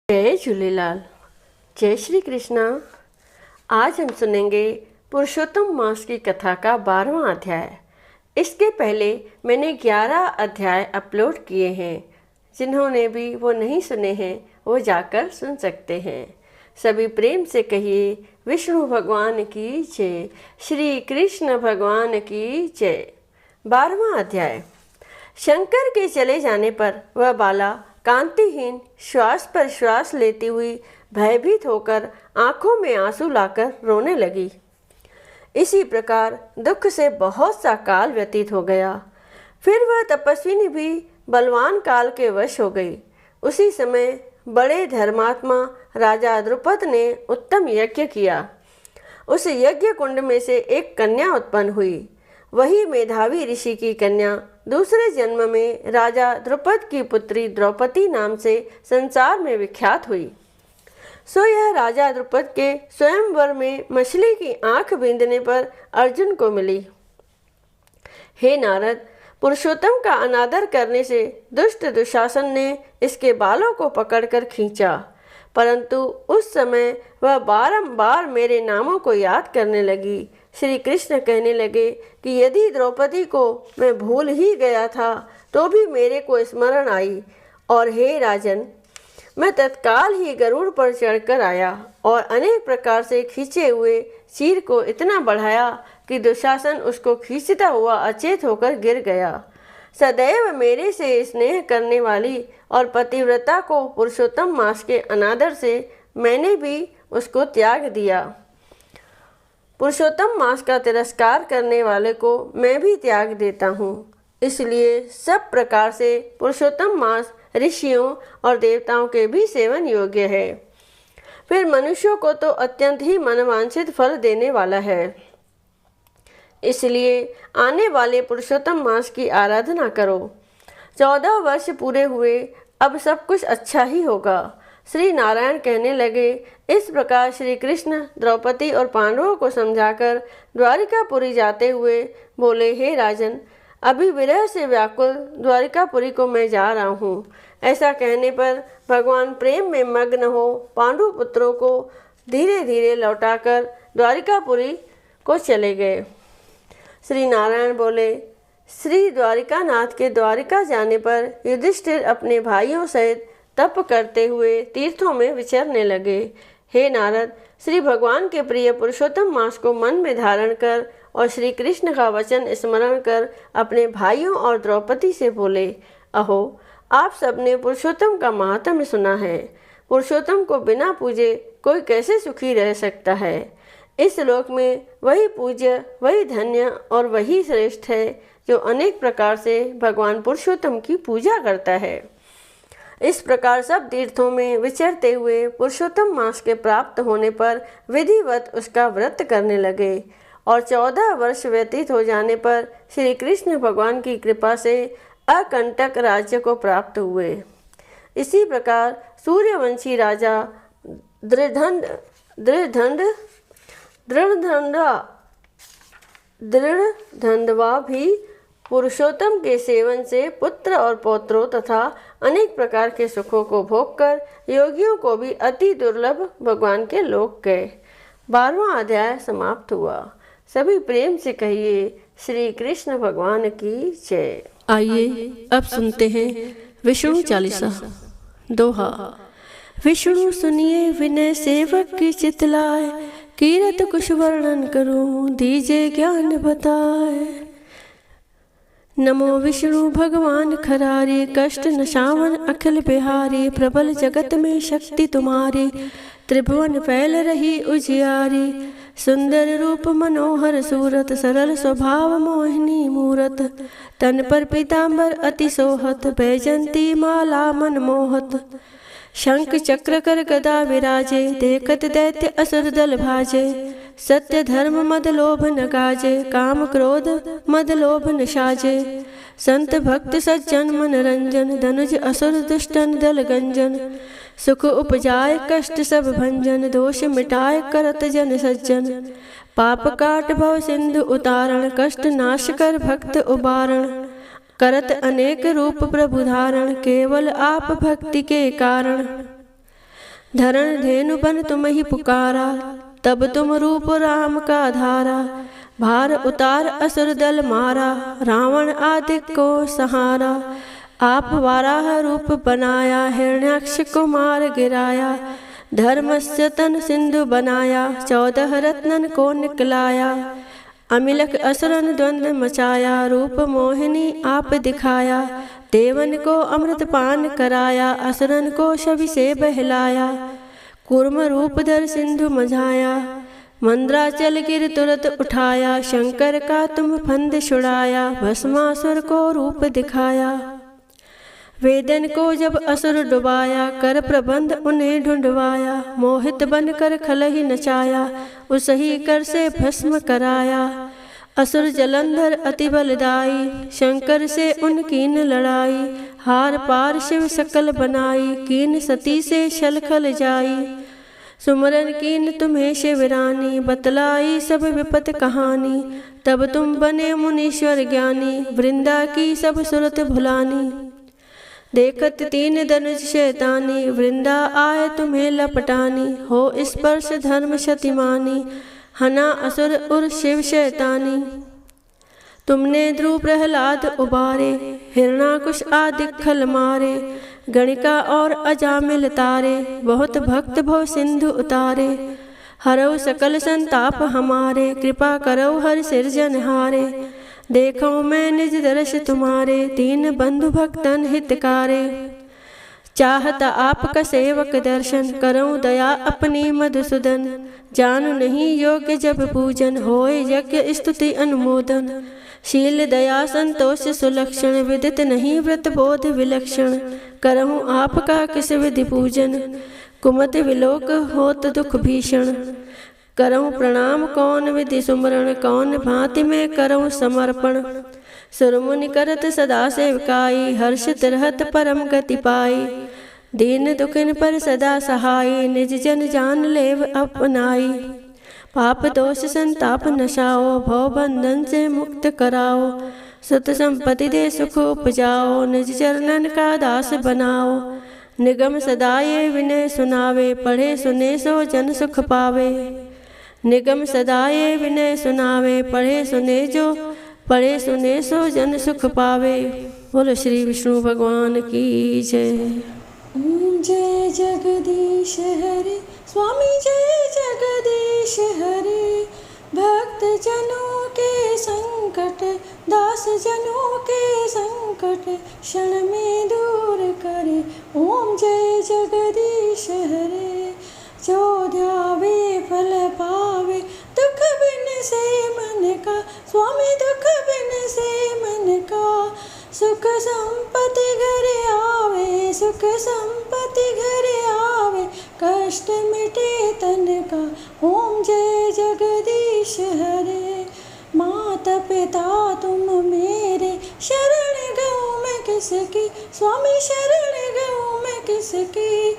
जय झूलेलाल। जय श्री कृष्णा। आज हम सुनेंगे पुरुषोत्तम मास की कथा का 12वां अध्याय। इसके पहले मैंने 11 अध्याय अपलोड किए हैं। जिन्होंने भी वो नहीं सुने हैं वो जाकर सुन सकते हैं। सभी प्रेम से कहिए विष्णु भगवान की जय, श्री कृष्ण भगवान की जय। 12वां अध्याय। शंकर के चले जाने पर वह बाला कांतिहीन श्वास पर श्वास लेती हुई भयभीत होकर आंखों में आंसू लाकर रोने लगी। इसी प्रकार दुख से बहुत सा काल व्यतीत हो गया। फिर वह तपस्विनी भी बलवान काल के वश हो गई। उसी समय बड़े धर्मात्मा राजा द्रुपद ने उत्तम यज्ञ किया। उस यज्ञ कुंड में से एक कन्या उत्पन्न हुई। वही मेधावी ऋषि की कन्या दूसरे जन्म में राजा द्रुपद की पुत्री द्रौपदी नाम से संसार में विख्यात हुई। सो यह राजा द्रुपद के स्वयंवर में मछली की आंख बींधने पर अर्जुन को मिली। हे नारद, पुरुषोत्तम का अनादर करने से दुष्ट दुशासन ने इसके बालों को पकड़कर खींचा, परंतु उस समय वह बारंबार मेरे नामों को याद करने लगी। श्री कृष्ण कहने लगे कि यदि द्रौपदी को मैं भूल ही गया था तो भी मेरे को स्मरण आई, और हे राजन, मैं तत्काल ही गरुड़ पर चढ़कर आया और अनेक प्रकार से खींचे हुए चीर को इतना बढ़ाया कि दुशासन उसको खींचता हुआ अचेत होकर गिर गया। सदैव मेरे से स्नेह करने वाली और पतिव्रता को पुरुषोत्तम मास के अनादर से मैंने भी उसको त्याग दिया। पुरुषोत्तम मास का तिरस्कार करने वाले को मैं भी त्याग देता हूँ। इसलिए सब प्रकार से पुरुषोत्तम मास ऋषियों और देवताओं के भी सेवन योग्य है। फिर मनुष्यों को तो अत्यंत ही मनवांछित फल देने वाला है। इसलिए आने वाले पुरुषोत्तम मास की आराधना करो। 14 वर्ष पूरे हुए, अब सब कुछ अच्छा ही होगा। श्री नारायण कहने लगे। इस प्रकार श्री कृष्ण द्रौपदी और पांडवों को समझाकर द्वारिकापुरी जाते हुए बोले, हे राजन, अभी विरह से व्याकुल द्वारिकापुरी को मैं जा रहा हूँ। ऐसा कहने पर भगवान प्रेम में मग्न हो पांडु पुत्रों को धीरे धीरे लौटाकर द्वारिकापुरी को चले गए। श्री नारायण बोले, श्री द्वारिकानाथ के द्वारिका जाने पर युधिष्ठिर अपने भाइयों सहित तप करते हुए तीर्थों में विचरने लगे। हे नारद, श्री भगवान के प्रिय पुरुषोत्तम मास को मन में धारण कर और श्री कृष्ण का वचन स्मरण कर अपने भाइयों और द्रौपदी से बोले, अहो, आप सबने पुरुषोत्तम का महात्म्य सुना है। पुरुषोत्तम को बिना पूजे कोई कैसे सुखी रह सकता है। इस लोक में वही पूज्य, वही धन्य और वही श्रेष्ठ है जो अनेक प्रकार से भगवान पुरुषोत्तम की पूजा करता है। इस प्रकार सब तीर्थों में विचरते हुए पुरुषोत्तम मास के प्राप्त होने पर विधिवत उसका व्रत करने लगे और 14 वर्ष व्यतीत हो जाने पर श्री कृष्ण भगवान की कृपा से अकंटक राज्य को प्राप्त हुए। इसी प्रकार सूर्यवंशी राजा दृढ़धंडवा भी पुरुषोत्तम के सेवन से पुत्र और पौत्रों तथा अनेक प्रकार के सुखों को भोगकर योगियों को भी अति दुर्लभ भगवान के लोक गए। 12वां अध्याय समाप्त हुआ। सभी प्रेम से कहिए श्री कृष्ण भगवान की जय। आइए अब सुनते हैं विष्णु चालीसा। दोहा। विष्णु सुनिए विनय सेवक की चितलाए, कीरत कुछ वर्णन करूं दीजे ज्ञान बताए। नमो विष्णु भगवान खरारे, कष्ट नशावन अखिल बिहारी। प्रबल जगत में शक्ति तुम्हारी, त्रिभुवन फैल रही उजियारी। सुंदर रूप मनोहर सूरत, सरल स्वभाव मोहिनी मूरत। तन पर पीतांबर अति सोहत, बैजंती माला मन मोहत। शंख चक्र कर गदा विराजे, देखत दैत्य असुर दल भाजे। सत्य धर्म मद लोभ न गाजे, काम क्रोध मद लोभ न साजे। संत भक्त सज्जन मन रंजन, धनुज असुर दुष्टन दल गंजन। सुख उपजाए कष्ट सब भंजन, दोष मिटाए करत जन सज्जन। पाप काट भव सिंधु उतारण, कष्ट नाश कर भक्त उबारण। करत अनेक रूप प्रभु धारण, केवल आप भक्ति के कारण। धरण धेनु बन तुम ही पुकारा, तब तुम रूप राम का धारा। भार उतार असुर दल मारा, रावण आदि को सहारा। आप वाराह रूप बनाया, हिरण्याक्ष को मार गिराया। धर्मस्य तन सिंधु बनाया, 14 रत्नन को निकलाया। अमिलक असुरन द्वंद्व मचाया, रूप मोहिनी आप दिखाया। देवन को अमृत पान कराया, असुरन को शवि से बहलाया। कूर्म रूप धर सिंधु मझाया, मंद्राचल गिर तुरत उठाया। शंकर का तुम फंद छुड़ाया, भस्मासुर को रूप दिखाया। वेदन को जब असुर डुबाया, कर प्रबंध उन्हें ढूंढवाया। मोहित बनकर खलहि नचाया, उसही कर से भस्म कराया। असुर जलंधर अति बलदाई, शंकर से उनकीन लड़ाई। हार पार शिव सकल बनाई, कीन सती से छल खल जाई। सुमरन कीन तुम्हें शिवरानी, बतलाई सब विपत कहानी। तब तुम बने मुनीश्वर ज्ञानी, वृंदा की सब सुरत भुलानी। देखत 3 धनुष शैतानी, वृंदा आए तुम्हें लपटानी। हो स्पर्श धर्म शतिमानी, हना असुर उर शिव शैतानी। तुमने ध्रुव प्रहलाद उबारे, हिरणाकुश आदि खल मारे। गणिका और अजामिल तारे, बहुत भक्त भव सिंधु उतारे। हरौ सकल संताप हमारे, कृपा करौ हर सिरजनहारे। देखो मैं निज दर्श तुम्हारे, 3 बंधु भक्तन हितकारे। चाहत आपका सेवक दर्शन, करऊं दया अपनी मधुसूदन। जानु नहीं योग्य जब पूजन, होए यज्ञ स्तुति अनुमोदन। शील दया संतोष सुलक्षण, विदित नहीं व्रत बोध विलक्षण। करहूं आपका किस विधि पूजन, कुमत विलोक होत दुख भीषण। करऊं प्रणाम कौन विधि सुमरण, कौन भांति में करऊं समर्पण। सुरमुनि करत सदा सेवकाई, हर्षित रहत परम गति पाई। दीन दुखिन पर सदा सहाई, निज जन जान लेव अपनाई। पाप दोष संताप नशाओ, भव बंधन से मुक्त कराओ। सुत संपत्ति दे सुख उपजाओ, निज चरणन का दास बनाओ। निगम सदा ये विनय सुनावे, पढ़े सुने सो जन सुख पावे। निगम सदा ये विनय सुनावे, पढ़े सुने सो जन सुख पावे। बोलो श्री विष्णु भगवान की जय। जय जगदीश हरे, स्वामी जय जगदीश हरे। भक्त जनों के संकट, दास जनों के संकट, क्षण में दूर करे। ओम जय जगदीश हरे। जो ध्यावे फल पावे, दुख बिन से मन का। स्वामी दुख बिन से मन का। सुख संपत्ति घर आवे, सुख संपत्ति घर आवे। कष्ट मिटे तन का। ओम जय जगदीश हरे। माता पिता तुम मेरे, शरण गऊँ मैं किसकी। स्वामी शरण गऊँ मैं किसकी।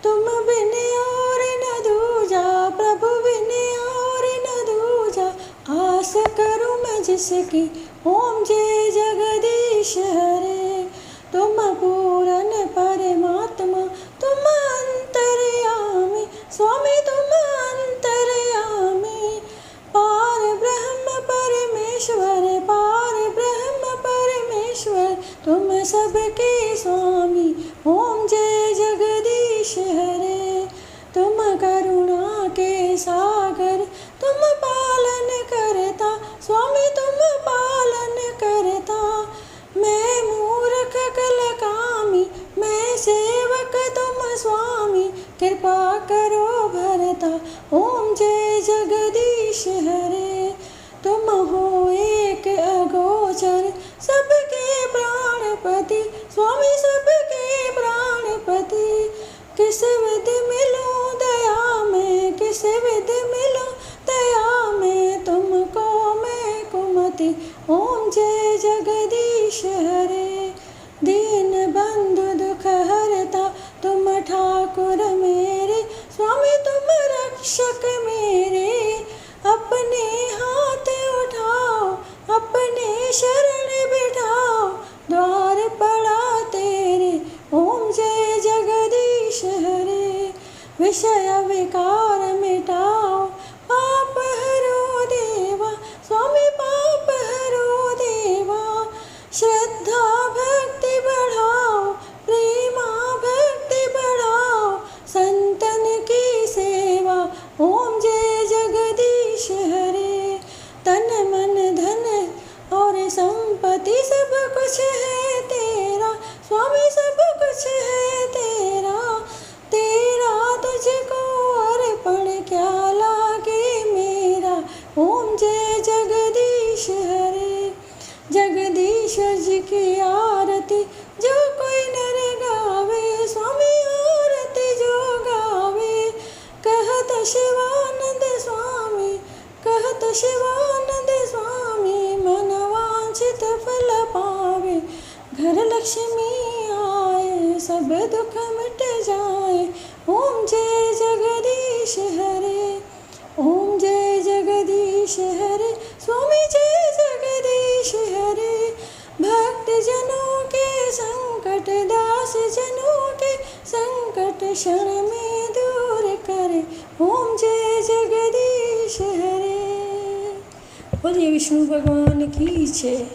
तुम बिन और न दूजा, प्रभु बिन और न दूजा। आस करूँ मैं जिसकी। ओम जय जगदीश हरे। तुम पूर्ण परमात्मा, तुम अंतर्यामी। स्वामी तुम अंतर्यामी। पार ब्रह्म परमेश्वर, पार ब्रह्म परमेश्वर। तुम सबके स्वामी। ओम जय जगदीश हरे। तुम करुणा के सागर, तुम पालन करता। स्वामी तुम पालन करता। मैं मूर्ख कल कामी, मैं सेवक तुम स्वामी। कृपा करो भरता। ओम जय जगदीश हरे। तुम हो एक अगोचर, सबके प्राणपति। स्वामी सबके प्राणपति। किस विधि मिलूं दया में, किस विधि मिलूं दया में। तुमको मैं कुमति। ओम जय जगदीश हरे। दीन बंधु दुख हरता, तुम ठाकुर मेरे। स्वामी तुम रक्षक मेरे। अपने हाथ उठाओ, अपने शरण बिठाओ। द्वार पड़ा तेरे। ओम जय जगदीश हरे। विषय विकार मिटाओ, पाप हरो देवा, स्वामी पाप हरो देवा। श्रद्धा भक्ति बढ़ाओ, प्रेमा भक्ति बढ़ाओ, संतन की सेवा, ओम जय जगदीश हरे। तन मन धन और संपत्ति सब कुछ है तेरा, स्वामी सब कुछ है तेरा। तेरा तुझको अर्पण क्या लागे मेरा, ओम जय जगदीश हरे। जगदीश्वर जी की आरती जो कोई नर गावे, स्वामी आरती जो गावे। कहत शिवानंद स्वामी, कहत शिवानंद स्वामी, मन वांछित फल पावे। घर लक्ष्मी आए, सब दुख मिट जाए, ओम जय जगदीश हरे। ओम जय जगदीश हरे, स्वामी जय जगदीश हरे। भक्त जनों के संकट, दास जनों के संकट, क्षण में दूर करे, ओम जय जगदीश हरे। बोलिए विष्णु भगवान की जय।